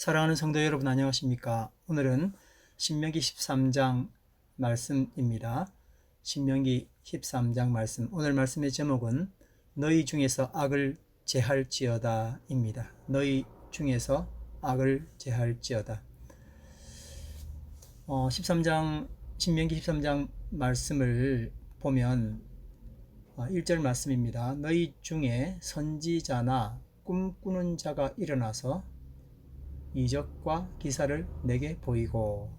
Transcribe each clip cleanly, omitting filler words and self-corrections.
사랑하는 성도 여러분, 안녕하십니까? 오늘은 신명기 13장 말씀입니다. 신명기 13장 말씀, 오늘 말씀의 제목은 너희 중에서 악을 제할지어다 입니다. 너희 중에서 악을 제할지어다. 13장, 신명기 13장 말씀을 보면 1절 말씀입니다. 너희 중에 선지자나 꿈꾸는 자가 일어나서 이적과 기사를 내게 보이고.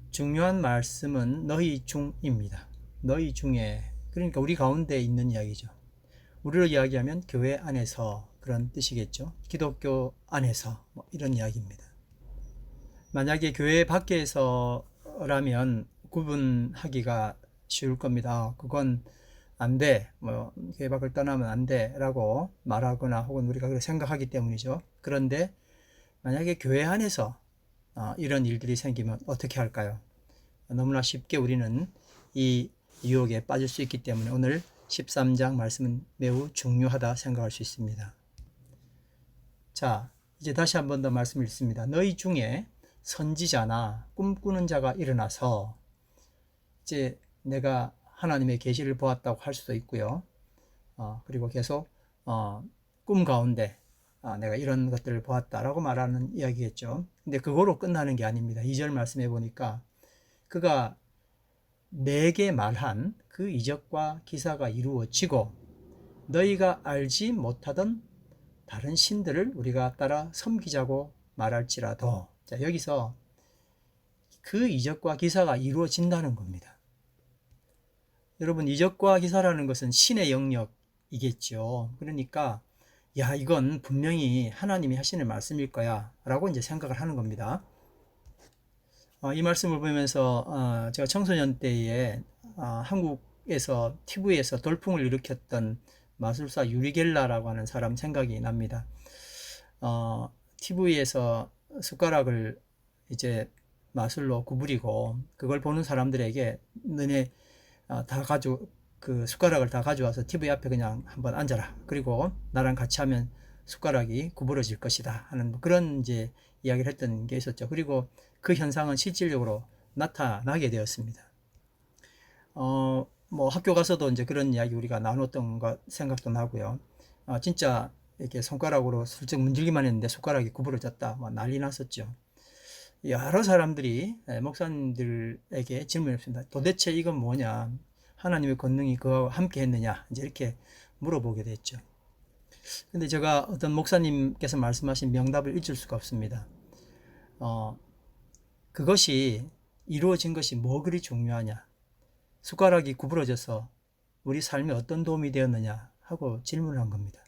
중요한 말씀은 너희 중입니다. 너희 중에, 그러니까 우리 가운데 있는 이야기죠. 우리로 이야기하면 교회 안에서 그런 뜻이겠죠. 기독교 안에서 이런 이야기입니다. 만약에 교회 밖에서라면 구분하기가 쉬울 겁니다. 그건 안 돼, 교회 밖을 떠나면 안 돼 라고 말하거나 혹은 우리가 그렇게 생각하기 때문이죠. 그런데 만약에 교회 안에서 이런 일들이 생기면 어떻게 할까요? 너무나 쉽게 우리는 이 유혹에 빠질 수 있기 때문에 오늘 13장 말씀은 매우 중요하다 생각할 수 있습니다. 자, 이제 다시 한 번 더 말씀을 읽습니다. 너희 중에 선지자나 꿈꾸는 자가 일어나서, 이제 내가 하나님의 계시를 보았다고 할 수도 있고요. 그리고 계속 꿈 가운데 내가 이런 것들을 보았다라고 말하는 이야기겠죠. 근데 그거로 끝나는 게 아닙니다. 2절 말씀해 보니까 그가 내게 말한 그 이적과 기사가 이루어지고 너희가 알지 못하던 다른 신들을 우리가 따라 섬기자고 말할지라도. 자, 여기서 그 이적과 기사가 이루어진다는 겁니다. 여러분, 이적과 기사라는 것은 신의 영역이겠죠. 그러니까 야, 이건 분명히 하나님이 하시는 말씀일 거야 라고 이제 생각을 하는 겁니다. 이 말씀을 보면서 제가 청소년 때에 한국에서 TV에서 돌풍을 일으켰던 마술사 유리 겔라라고 하는 사람 생각이 납니다. TV에서 숟가락을 이제 마술로 구부리고 그걸 보는 사람들에게 너네 그 숟가락을 다 가져와서 TV 앞에 그냥 한번 앉아라. 그리고 나랑 같이 하면 숟가락이 구부러질 것이다 하는 그런 이제 이야기를 했던 게 있었죠. 그리고 그 현상은 실질적으로 나타나게 되었습니다. 학교 가서도 이제 그런 이야기 우리가 나눴던 것 생각도 나고요. 진짜 이렇게 손가락으로 슬쩍 문질기만 했는데 숟가락이 구부러졌다, 난리 났었죠. 여러 사람들이 목사님들에게 질문했습니다. 도대체 이건 뭐냐? 하나님의 권능이 그와 함께 했느냐? 이제 이렇게 물어보게 됐죠. 근데 제가 어떤 목사님께서 말씀하신 명답을 잊을 수가 없습니다. 그것이 이루어진 것이 뭐 그리 중요하냐? 숟가락이 구부러져서 우리 삶에 어떤 도움이 되었느냐? 하고 질문을 한 겁니다.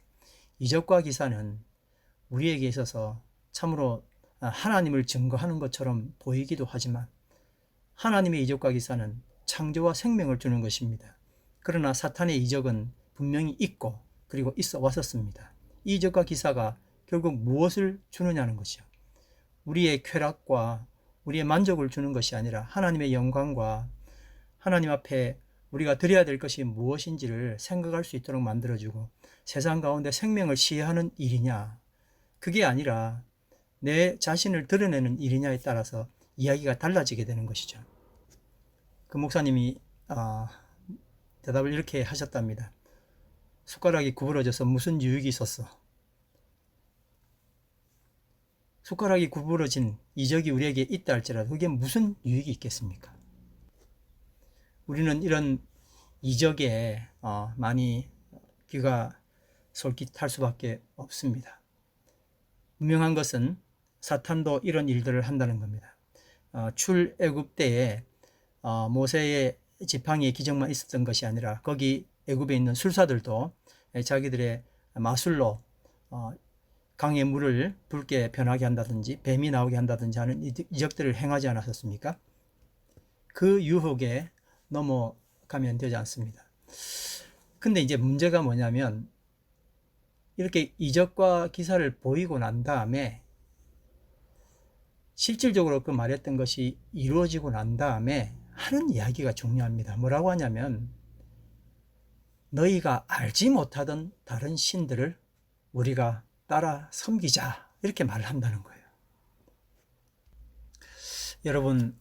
이적과 기사는 우리에게 있어서 참으로 하나님을 증거하는 것처럼 보이기도 하지만 하나님의 이적과 기사는 창조와 생명을 주는 것입니다. 그러나 사탄의 이적은 분명히 있고 그리고 있어 왔었습니다. 이 이적과 기사가 결국 무엇을 주느냐는 것이요, 우리의 쾌락과 우리의 만족을 주는 것이 아니라 하나님의 영광과 하나님 앞에 우리가 드려야 될 것이 무엇인지를 생각할 수 있도록 만들어주고 세상 가운데 생명을 시해하는 일이냐, 그게 아니라 내 자신을 드러내는 일이냐에 따라서 이야기가 달라지게 되는 것이죠. 그 목사님이 대답을 이렇게 하셨답니다. 숟가락이 구부러져서 무슨 유익이 있었어? 숟가락이 구부러진 이적이 우리에게 있다 할지라도 그게 무슨 유익이 있겠습니까? 우리는 이런 이적에 많이 귀가 솔깃할 수밖에 없습니다. 분명한 것은 사탄도 이런 일들을 한다는 겁니다. 출애굽 때에 모세의 지팡이의 기적만 있었던 것이 아니라 거기 애굽에 있는 술사들도 자기들의 마술로 강의 물을 붉게 변하게 한다든지 뱀이 나오게 한다든지 하는 이적들을 행하지 않았었습니까? 그 유혹에 넘어가면 되지 않습니다. 근데 이제 문제가 뭐냐면 이렇게 이적과 기사를 보이고 난 다음에 실질적으로 그 말했던 것이 이루어지고 난 다음에 하는 이야기가 중요합니다. 뭐라고 하냐면 너희가 알지 못하던 다른 신들을 우리가 따라 섬기자 이렇게 말을 한다는 거예요. 여러분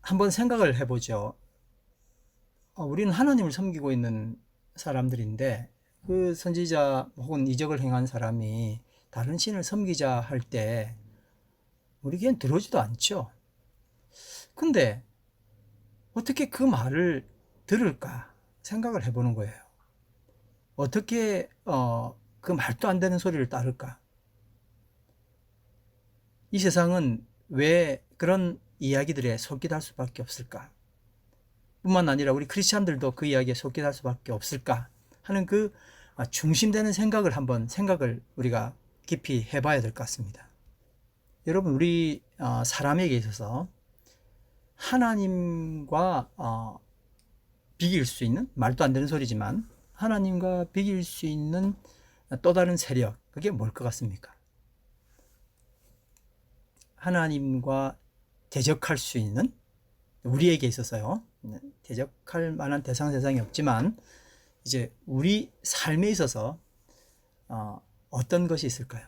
한번 생각을 해보죠. 우리는 하나님을 섬기고 있는 사람들인데 그 선지자 혹은 이적을 행한 사람이 다른 신을 섬기자 할 때 우리 귀엔 들어오지도 않죠. 근데 어떻게 그 말을 들을까 생각을 해보는 거예요. 어떻게 그 말도 안 되는 소리를 따를까? 이 세상은 왜 그런 이야기들에 속기할 수밖에 없을까? 뿐만 아니라 우리 크리스찬들도 그 이야기에 속기할 수밖에 없을까 하는 그 중심되는 생각을 우리가 깊이 해봐야 될 것 같습니다. 여러분, 우리 사람에게 있어서 하나님과 비길 수 있는, 말도 안 되는 소리지만 하나님과 비길 수 있는 또 다른 세력, 그게 뭘 것 같습니까? 하나님과 대적할 수 있는, 우리에게 있어서요, 대적할 만한 대상 세상이 없지만 이제 우리 삶에 있어서 어떤 것이 있을까요?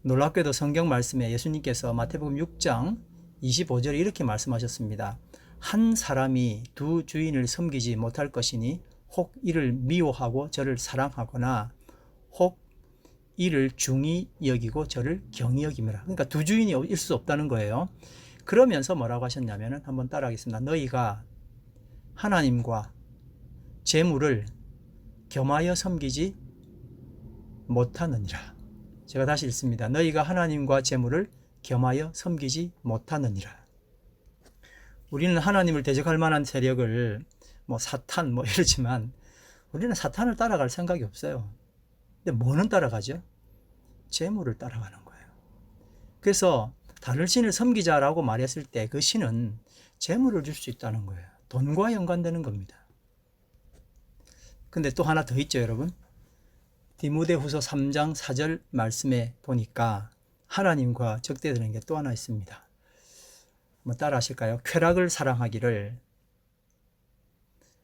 놀랍게도 성경 말씀에 예수님께서 마태복음 6장 25절에 이렇게 말씀하셨습니다. 한 사람이 두 주인을 섬기지 못할 것이니 혹 이를 미워하고 저를 사랑하거나 혹 이를 중히 여기고 저를 경히 여김이라. 그러니까 두 주인이 일 수 없다는 거예요. 그러면서 뭐라고 하셨냐면은 한번 따라하겠습니다. 너희가 하나님과 재물을 겸하여 섬기지 못하느니라. 제가 다시 읽습니다. 너희가 하나님과 재물을 겸하여 섬기지 못하느니라. 우리는 하나님을 대적할 만한 세력을 사탄 이러지만 우리는 사탄을 따라갈 생각이 없어요. 근데 뭐는 따라가죠? 재물을 따라가는 거예요. 그래서 다른 신을 섬기자라고 말했을 때 그 신은 재물을 줄 수 있다는 거예요. 돈과 연관되는 겁니다. 근데 또 하나 더 있죠, 여러분. 디모데후서 3장 4절 말씀에 보니까 하나님과 적대되는 게 또 하나 있습니다. 한번 따라 하실까요? 쾌락을 사랑하기를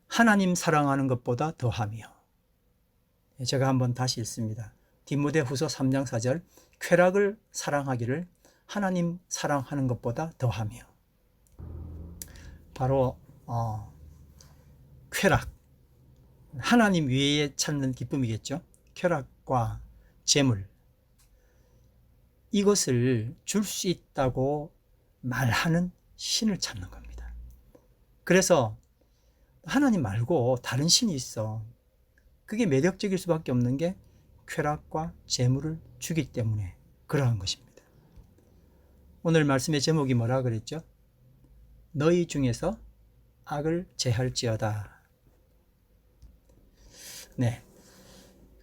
하나님 사랑하는 것보다 더하며. 제가 한번 다시 읽습니다. 디모데후서 3장 4절 쾌락을 사랑하기를 하나님 사랑하는 것보다 더하며. 바로 쾌락, 하나님 위에 찾는 기쁨이겠죠. 쾌락과 재물, 이것을 줄 수 있다고 말하는 신을 찾는 겁니다. 그래서 하나님 말고 다른 신이 있어. 그게 매력적일 수밖에 없는 게 쾌락과 재물을 주기 때문에 그러한 것입니다. 오늘 말씀의 제목이 뭐라 그랬죠? 너희 중에서 악을 제할지어다. 네.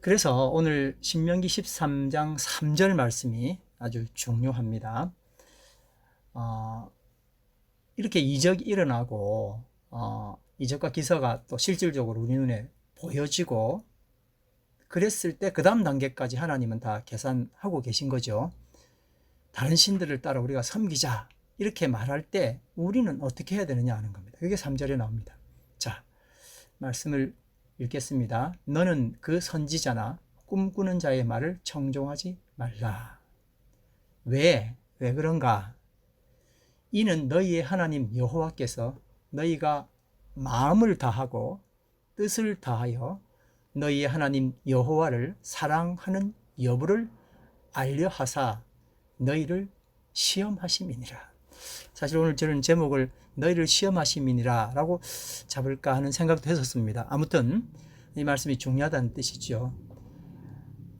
그래서 오늘 신명기 13장 3절 말씀이 아주 중요합니다. 이렇게 이적이 일어나고 이적과 기사가 또 실질적으로 우리 눈에 보여지고 그랬을 때 그 다음 단계까지 하나님은 다 계산하고 계신 거죠. 다른 신들을 따라 우리가 섬기자 이렇게 말할 때 우리는 어떻게 해야 되느냐 하는 겁니다. 그게 3절에 나옵니다. 자, 말씀을 읽겠습니다. 너는 그 선지자나 꿈꾸는 자의 말을 청종하지 말라. 왜 그런가? 이는 너희의 하나님 여호와께서 너희가 마음을 다하고 뜻을 다하여 너희의 하나님 여호와를 사랑하는 여부를 알려하사 너희를 시험하심이니라. 사실 오늘 저는 제목을 너희를 시험하심이니라 라고 잡을까 하는 생각도 했었습니다. 아무튼 이 말씀이 중요하다는 뜻이죠.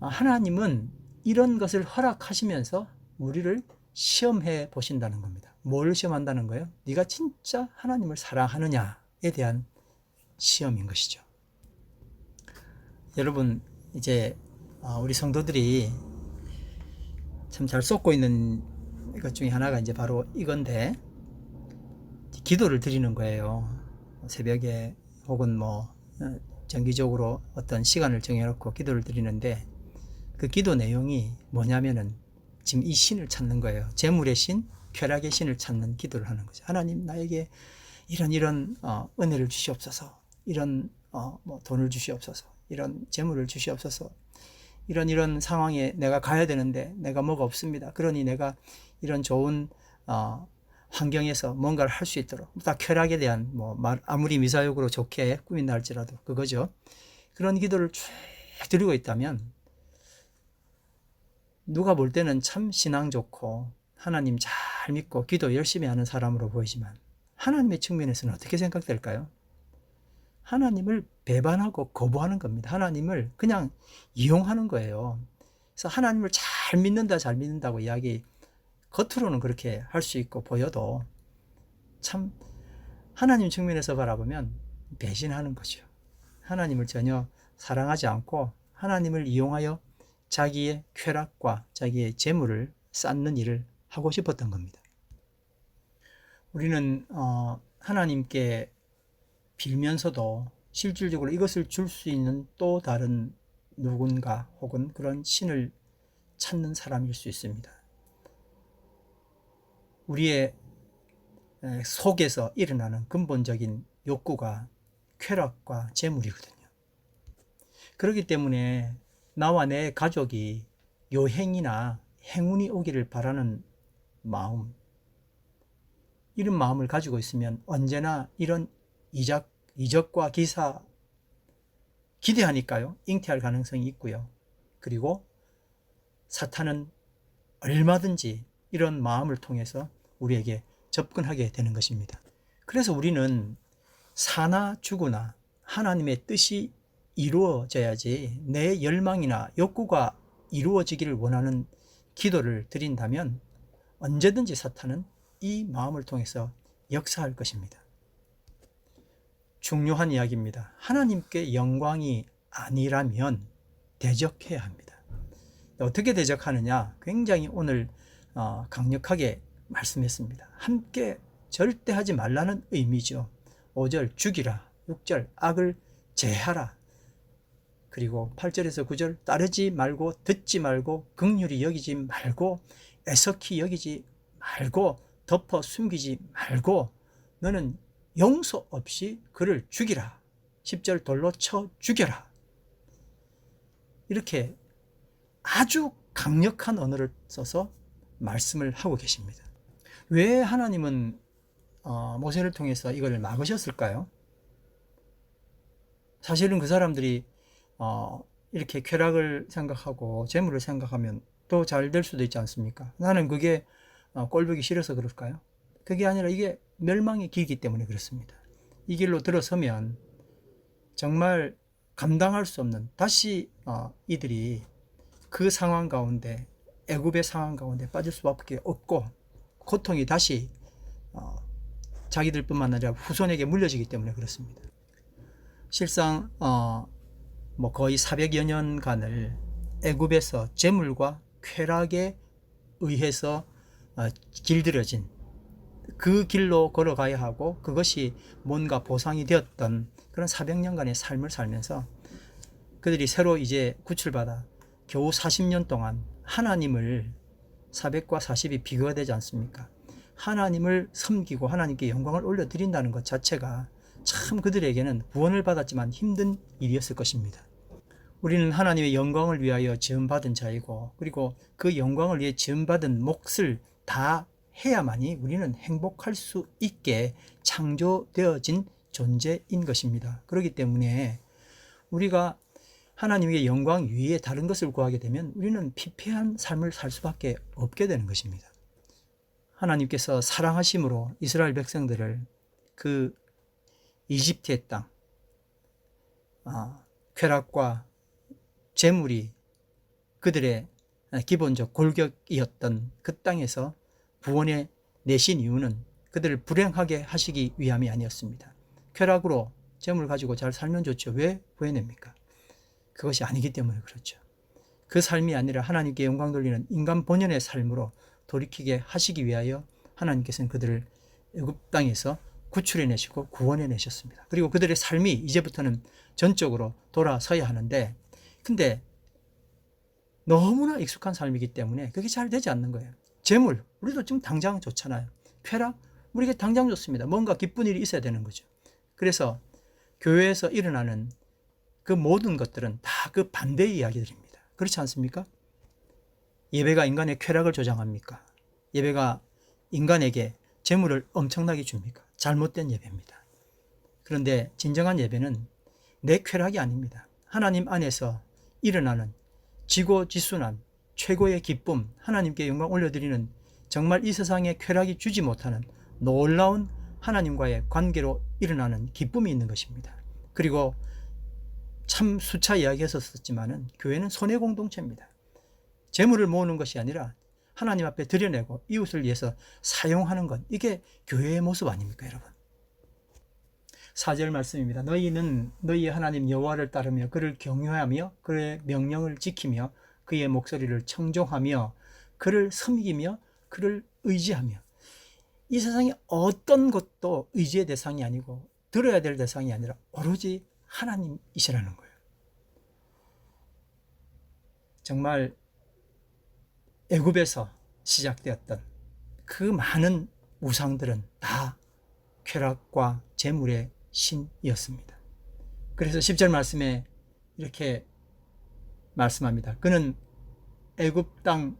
하나님은 이런 것을 허락하시면서 우리를 시험해 보신다는 겁니다. 뭘 시험한다는 거예요? 네가 진짜 하나님을 사랑하느냐에 대한 시험인 것이죠. 여러분, 이제 우리 성도들이 참 잘 쏟고 있는 것 중에 하나가 이제 바로 이건데, 기도를 드리는 거예요. 새벽에 혹은 정기적으로 어떤 시간을 정해놓고 기도를 드리는데, 그 기도 내용이 뭐냐면은 지금 이 신을 찾는 거예요. 재물의 신, 쾌락의 신을 찾는 기도를 하는 거죠. 하나님, 나에게 이런 은혜를 주시옵소서. 이런 돈을 주시옵소서. 이런 재물을 주시옵소서. 이런 상황에 내가 가야 되는데 내가 뭐가 없습니다. 그러니 내가 이런 좋은 환경에서 뭔가를 할 수 있도록, 다 쾌락에 대한 아무리 미사역으로 좋게 꾸민다 할지라도 그거죠. 그런 기도를 쭉 드리고 있다면 누가 볼 때는 참 신앙 좋고 하나님 잘 믿고 기도 열심히 하는 사람으로 보이지만 하나님의 측면에서는 어떻게 생각될까요? 하나님을 배반하고 거부하는 겁니다. 하나님을 그냥 이용하는 거예요. 그래서 하나님을 잘 믿는다고 이야기, 겉으로는 그렇게 할 수 있고 보여도 참 하나님 측면에서 바라보면 배신하는 거죠. 하나님을 전혀 사랑하지 않고 하나님을 이용하여 자기의 쾌락과 자기의 재물을 쌓는 일을 하고 싶었던 겁니다. 우리는 하나님께 빌면서도 실질적으로 이것을 줄 수 있는 또 다른 누군가 혹은 그런 신을 찾는 사람일 수 있습니다. 우리의 속에서 일어나는 근본적인 욕구가 쾌락과 재물이거든요. 그렇기 때문에 나와 내 가족이 요행이나 행운이 오기를 바라는 마음, 이런 마음을 가지고 있으면 언제나 이런 이적과 기사 기대하니까요, 잉태할 가능성이 있고요. 그리고 사탄은 얼마든지 이런 마음을 통해서 우리에게 접근하게 되는 것입니다. 그래서 우리는 사나 죽으나 하나님의 뜻이 이루어져야지, 내 열망이나 욕구가 이루어지기를 원하는 기도를 드린다면 언제든지 사탄은 이 마음을 통해서 역사할 것입니다. 중요한 이야기입니다. 하나님께 영광이 아니라면 대적해야 합니다. 어떻게 대적하느냐? 굉장히 오늘 강력하게 말씀했습니다. 함께 절대 하지 말라는 의미죠. 5절 죽이라, 6절 악을 제하라, 그리고 8절에서 9절 따르지 말고 듣지 말고 긍휼히 여기지 말고 애석히 여기지 말고 덮어 숨기지 말고 너는 용서 없이 그를 죽이라. 10절 돌로 쳐 죽여라. 이렇게 아주 강력한 언어를 써서 말씀을 하고 계십니다. 왜 하나님은 모세를 통해서 이걸 막으셨을까요? 사실은 그 사람들이 이렇게 쾌락을 생각하고 재물을 생각하면 또 잘 될 수도 있지 않습니까? 나는 그게 꼴보기 싫어서 그럴까요? 그게 아니라 이게 멸망의 길이기 때문에 그렇습니다. 이 길로 들어서면 정말 감당할 수 없는, 다시 이들이 그 상황 가운데, 애굽의 상황 가운데 빠질 수밖에 없고 고통이 다시 자기들뿐만 아니라 후손에게 물려지기 때문에 그렇습니다. 실상 거의 400여 년간을 애굽에서 재물과 쾌락에 의해서 길들여진 그 길로 걸어가야 하고 그것이 뭔가 보상이 되었던 그런 400년간의 삶을 살면서 그들이 새로 이제 구출받아 겨우 40년 동안 하나님을, 400과 40이 비교가 되지 않습니까? 하나님을 섬기고 하나님께 영광을 올려드린다는 것 자체가 참 그들에게는 구원을 받았지만 힘든 일이었을 것입니다. 우리는 하나님의 영광을 위하여 지음받은 자이고, 그리고 그 영광을 위해 지음받은 몫을 다 해야만이 우리는 행복할 수 있게 창조되어진 존재인 것입니다. 그렇기 때문에 우리가 하나님의 영광 위에 다른 것을 구하게 되면 우리는 피폐한 삶을 살 수밖에 없게 되는 것입니다. 하나님께서 사랑하심으로 이스라엘 백성들을 그 이집트의 땅, 쾌락과 재물이 그들의 기본적 골격이었던 그 땅에서 구원해 내신 이유는 그들을 불행하게 하시기 위함이 아니었습니다. 쾌락으로 재물 가지고 잘 살면 좋죠. 왜 구해냅니까? 그것이 아니기 때문에 그렇죠. 그 삶이 아니라 하나님께 영광 돌리는 인간 본연의 삶으로 돌이키게 하시기 위하여 하나님께서는 그들을 애굽 땅에서 구출해 내시고 구원해 내셨습니다. 그리고 그들의 삶이 이제부터는 전적으로 돌아서야 하는데, 근데 너무나 익숙한 삶이기 때문에 그게 잘 되지 않는 거예요. 재물, 우리도 지금 당장 좋잖아요. 쾌락, 우리에게 당장 좋습니다. 뭔가 기쁜 일이 있어야 되는 거죠. 그래서 교회에서 일어나는 그 모든 것들은 다 그 반대의 이야기들입니다. 그렇지 않습니까? 예배가 인간의 쾌락을 조장합니까? 예배가 인간에게 재물을 엄청나게 줍니까? 잘못된 예배입니다. 그런데 진정한 예배는 내 쾌락이 아닙니다. 하나님 안에서 일어나는 지고지순한 최고의 기쁨, 하나님께 영광 올려드리는, 정말 이 세상에 쾌락이 주지 못하는 놀라운 하나님과의 관계로 일어나는 기쁨이 있는 것입니다. 그리고 참 수차 이야기했었지만은 교회는 손해 공동체입니다. 재물을 모으는 것이 아니라 하나님 앞에 드려내고 이웃을 위해서 사용하는 것, 이게 교회의 모습 아닙니까, 여러분? 4절 말씀입니다. 너희는 너희의 하나님 여호와를 따르며 그를 경외하며 그의 명령을 지키며 그의 목소리를 청종하며 그를 섬기며 그를 의지하며. 이 세상에 어떤 것도 의지의 대상이 아니고 들어야 될 대상이 아니라 오로지 하나님이시라는 거예요. 정말 애굽에서 시작되었던 그 많은 우상들은 다 쾌락과 재물의 신이었습니다. 그래서 10절 말씀에 이렇게 말씀합니다. 그는 애굽 땅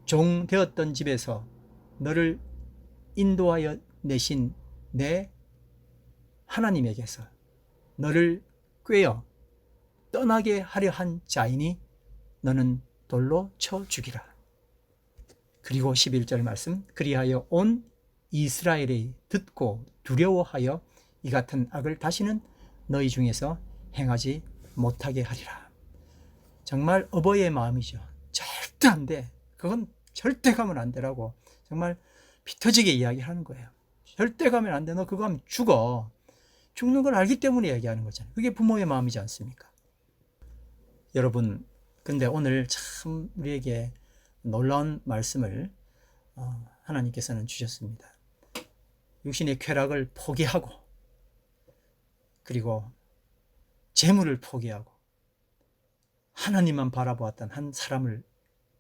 종 되었던 집에서 너를 인도하여 내신 내 하나님에게서 너를 꾀어 떠나게 하려 한 자이니 너는 돌로 쳐 죽이라. 그리고 11절 말씀, 그리하여 온 이스라엘이 듣고 두려워하여 이 같은 악을 다시는 너희 중에서 행하지 못하게 하리라. 정말 어버이의 마음이죠. 절대 안 돼. 그건 절대 가면 안 되라고 정말 피 터지게 이야기하는 거예요. 절대 가면 안 돼. 너 그거 하면 죽어. 죽는 걸 알기 때문에 이야기하는 거잖아요. 그게 부모의 마음이지 않습니까? 여러분, 근데 오늘 참 우리에게 놀라운 말씀을 하나님께서는 주셨습니다. 육신의 쾌락을 포기하고 그리고 재물을 포기하고 하나님만 바라보았던 한 사람을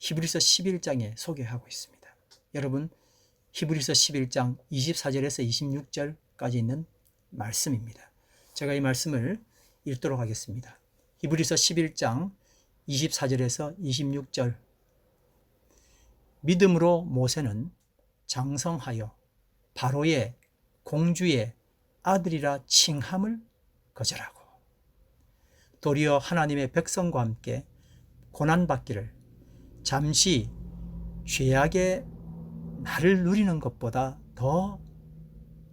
히브리서 11장에 소개하고 있습니다. 여러분, 히브리서 11장 24절에서 26절까지 있는 말씀입니다. 제가 이 말씀을 읽도록 하겠습니다. 히브리서 11장 24절에서 26절. 믿음으로 모세는 장성하여 바로의 공주의 아들이라 칭함을 거절하고 도리어 하나님의 백성과 함께 고난받기를 잠시 죄악의 날을 누리는 것보다 더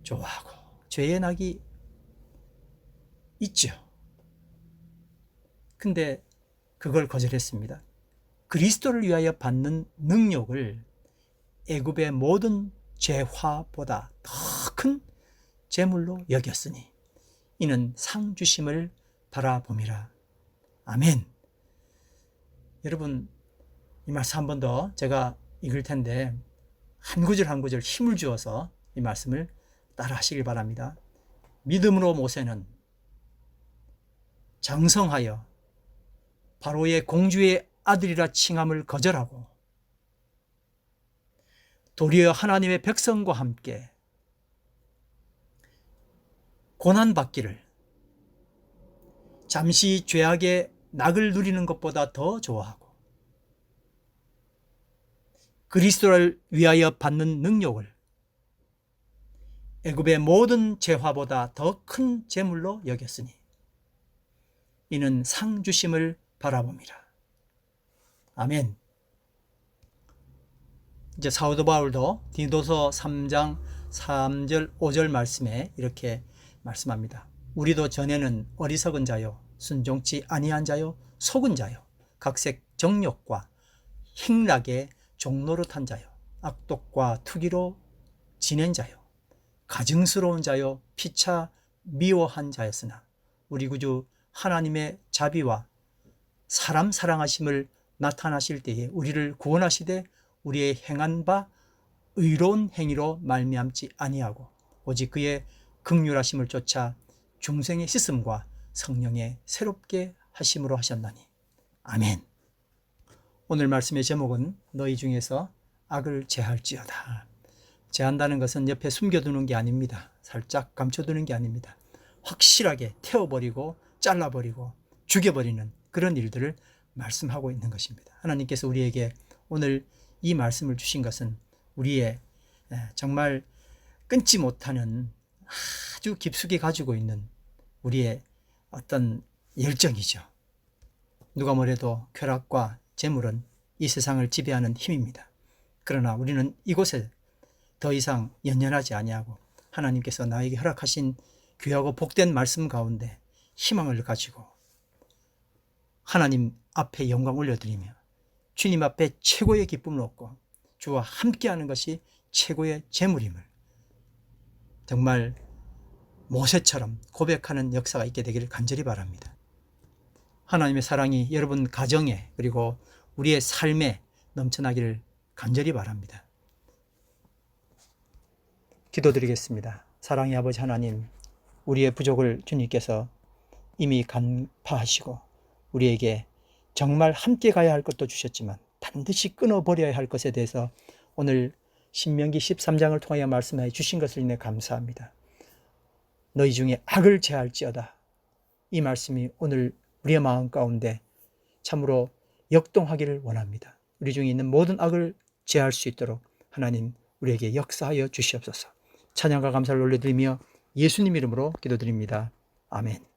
좋아하고. 죄의 낙이 있죠. 근데 그걸 거절했습니다. 그리스도를 위하여 받는 능력을 애굽의 모든 재화보다 더 큰 재물로 여겼으니 이는 상 주심을 바라봄이라. 아멘. 여러분, 이 말씀 한 번 더 제가 읽을 텐데 한 구절 한 구절 힘을 주어서 이 말씀을 따라 하시길 바랍니다. 믿음으로 모세는 장성하여 바로의 공주의 아들이라 칭함을 거절하고 도리어 하나님의 백성과 함께 고난받기를 잠시 죄악의 낙을 누리는 것보다 더 좋아하고 그리스도를 위하여 받는 능력을 애굽의 모든 재화보다 더 큰 재물로 여겼으니 이는 상 주심을 바라봅니다. 아멘. 이제 사도 바울도 디도서 3장 3절 5절 말씀에 이렇게 말씀합니다. 우리도 전에는 어리석은 자요 순종치 아니한 자요 속은 자요 각색 정욕과 행락의 종노릇한 자요 악독과 투기로 지낸 자요 가증스러운 자요 피차 미워한 자였으나 우리 구주 하나님의 자비와 사람 사랑하심을 나타나실 때에 우리를 구원하시되 우리의 행한 바 의로운 행위로 말미암지 아니하고 오직 그의 긍휼하심을 쫓아 중생의 씻음과 성령의 새롭게 하심으로 하셨나니. 아멘. 오늘 말씀의 제목은 너희 중에서 악을 제할지어다. 제한다는 것은 옆에 숨겨두는 게 아닙니다. 살짝 감춰두는 게 아닙니다. 확실하게 태워버리고 잘라버리고 죽여버리는 그런 일들을 말씀하고 있는 것입니다. 하나님께서 우리에게 오늘 이 말씀을 주신 것은 우리의 정말 끊지 못하는 아주 깊숙이 가지고 있는 우리의 어떤 열정이죠. 누가 뭐래도 쾌락과 재물은 이 세상을 지배하는 힘입니다. 그러나 우리는 이곳에 더 이상 연연하지 아니하고 하나님께서 나에게 허락하신 귀하고 복된 말씀 가운데 희망을 가지고 하나님 앞에 영광 올려드리며 주님 앞에 최고의 기쁨을 얻고 주와 함께하는 것이 최고의 재물임을 정말 모세처럼 고백하는 역사가 있게 되기를 간절히 바랍니다. 하나님의 사랑이 여러분 가정에 그리고 우리의 삶에 넘쳐나기를 간절히 바랍니다. 기도드리겠습니다. 사랑의 아버지 하나님, 우리의 부족을 주님께서 이미 간파하시고 우리에게 정말 함께 가야 할 것도 주셨지만 반드시 끊어버려야 할 것에 대해서 오늘 신명기 13장을 통하여 말씀해 주신 것을 인해 감사합니다. 너희 중에 악을 제할지어다. 이 말씀이 오늘 우리의 마음 가운데 참으로 역동하기를 원합니다. 우리 중에 있는 모든 악을 제할 수 있도록 하나님 우리에게 역사하여 주시옵소서. 찬양과 감사를 올려드리며 예수님 이름으로 기도드립니다. 아멘.